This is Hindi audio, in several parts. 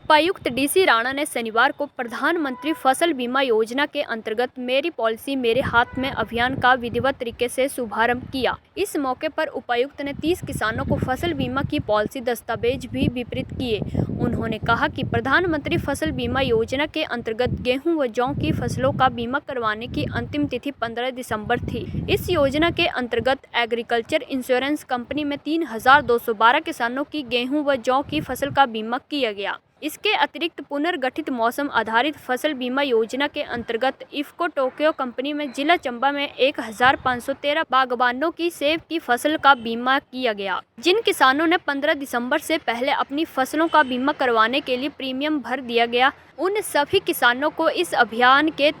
उपायुक्त डीसी राणा ने शनिवार को प्रधानमंत्री फसल बीमा योजना के अंतर्गत मेरी पॉलिसी मेरे हाथ में अभियान का विधिवत तरीके से शुभारंभ किया। इस मौके पर उपायुक्त ने 30 किसानों को फसल बीमा की पॉलिसी दस्तावेज भी वितरित किए। उन्होंने कहा कि प्रधानमंत्री फसल बीमा योजना के अंतर्गत गेहूं व जौ की फसलों का बीमा करवाने की अंतिम तिथि 15 दिसंबर थी। इस योजना के अंतर्गत एग्रीकल्चर इंश्योरेंस कंपनी में 3212 किसानों की गेहूं व जौ की फसल का बीमा किया गया। इसके अतिरिक्त पुनर्गठित मौसम आधारित फसल बीमा योजना के अंतर्गत इफ्को टोक्यो कंपनी में जिला चंबा में 1513 बागबानों की सेब की फसल का बीमा किया गया। जिन किसानों ने 15 दिसंबर से पहले अपनी फसलों का बीमा करवाने के लिए प्रीमियम भर दिया गया, उन सभी किसानों को इस अभियान के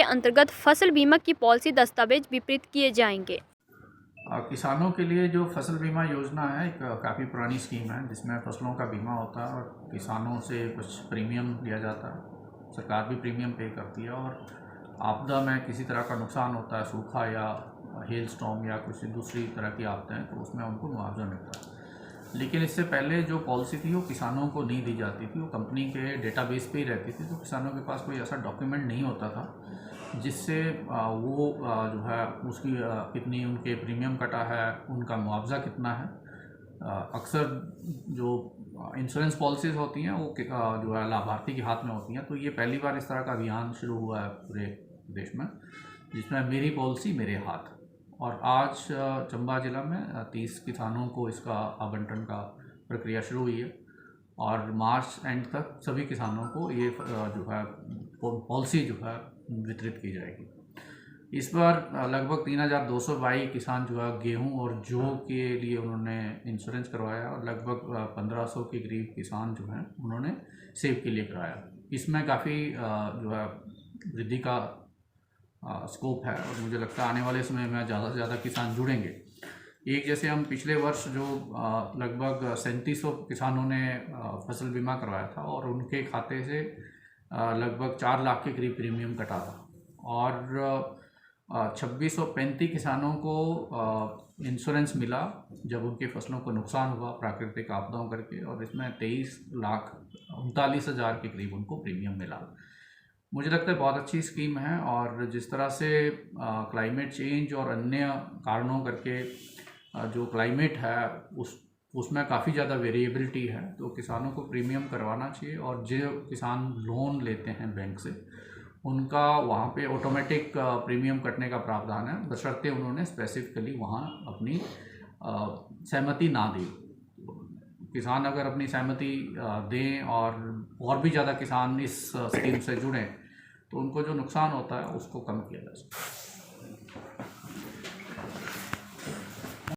अंतर्गत फसल बीमा की पॉलिसी दस्तावेज वितरित किए जाएंगे। किसानों के लिए जो फसल बीमा योजना है एक काफ़ी पुरानी स्कीम है, जिसमें फसलों का बीमा होता है और किसानों से कुछ प्रीमियम लिया जाता है। सरकार भी प्रीमियम पे करती है और आपदा में किसी तरह का नुकसान होता है, सूखा या हेल स्टॉर्म या कुछ दूसरी तरह की आपदाएं, तो उसमें उनको मुआवजा मिलता है। लेकिन इससे पहले जो पॉलिसी थी वो किसानों को नहीं दी जाती थी, वो कंपनी के डेटाबेस पे ही रहती थी, तो किसानों के पास कोई ऐसा डॉक्यूमेंट नहीं होता था जिससे वो जो है उसकी कितनी उनके प्रीमियम कटा है, उनका मुआवजा कितना है। अक्सर जो इंश्योरेंस पॉलिसीज़ होती हैं वो जो है लाभार्थी के हाथ में होती हैं, तो ये पहली बार इस तरह का अभियान शुरू हुआ है पूरे देश में, जिसमें मेरी पॉलिसी मेरे हाथ। और आज चंबा जिला में 30 किसानों को इसका आवंटन का प्रक्रिया शुरू हुई है और मार्च एंड तक सभी किसानों को ये जो है पॉलिसी जो है वितरित की जाएगी। इस बार लगभग 3222 किसान जो है गेहूं और जौ के लिए उन्होंने इंश्योरेंस करवाया और लगभग 1500 के करीब किसान जो हैं उन्होंने सेब के लिए कराया। इसमें काफ़ी जो है वृद्धि का स्कोप है और मुझे लगता है आने वाले समय में ज़्यादा से ज़्यादा किसान जुड़ेंगे। एक जैसे हम पिछले वर्ष जो लगभग 3700 किसानों ने फसल बीमा करवाया था और उनके खाते से लगभग 4 लाख के करीब प्रीमियम कटा था और 2635 किसानों को इंश्योरेंस मिला जब उनकी फसलों को नुकसान हुआ प्राकृतिक आपदाओं करके, और इसमें 23,39,000 के करीब उनको प्रीमियम मिला। मुझे लगता है बहुत अच्छी स्कीम है और जिस तरह से क्लाइमेट चेंज और अन्य कारणों करके जो क्लाइमेट है उसमें काफ़ी ज़्यादा वेरिएबिलिटी है, तो किसानों को प्रीमियम करवाना चाहिए। और जो किसान लोन लेते हैं बैंक से उनका वहाँ पे ऑटोमेटिक प्रीमियम कटने का प्रावधान है, बशर्ते उन्होंने स्पेसिफिकली वहाँ अपनी सहमति ना दी। किसान अगर अपनी सहमति दें और भी ज़्यादा किसान इस स्कीम से जुड़ें तो उनको जो नुकसान होता है उसको कम किया जा सकता है।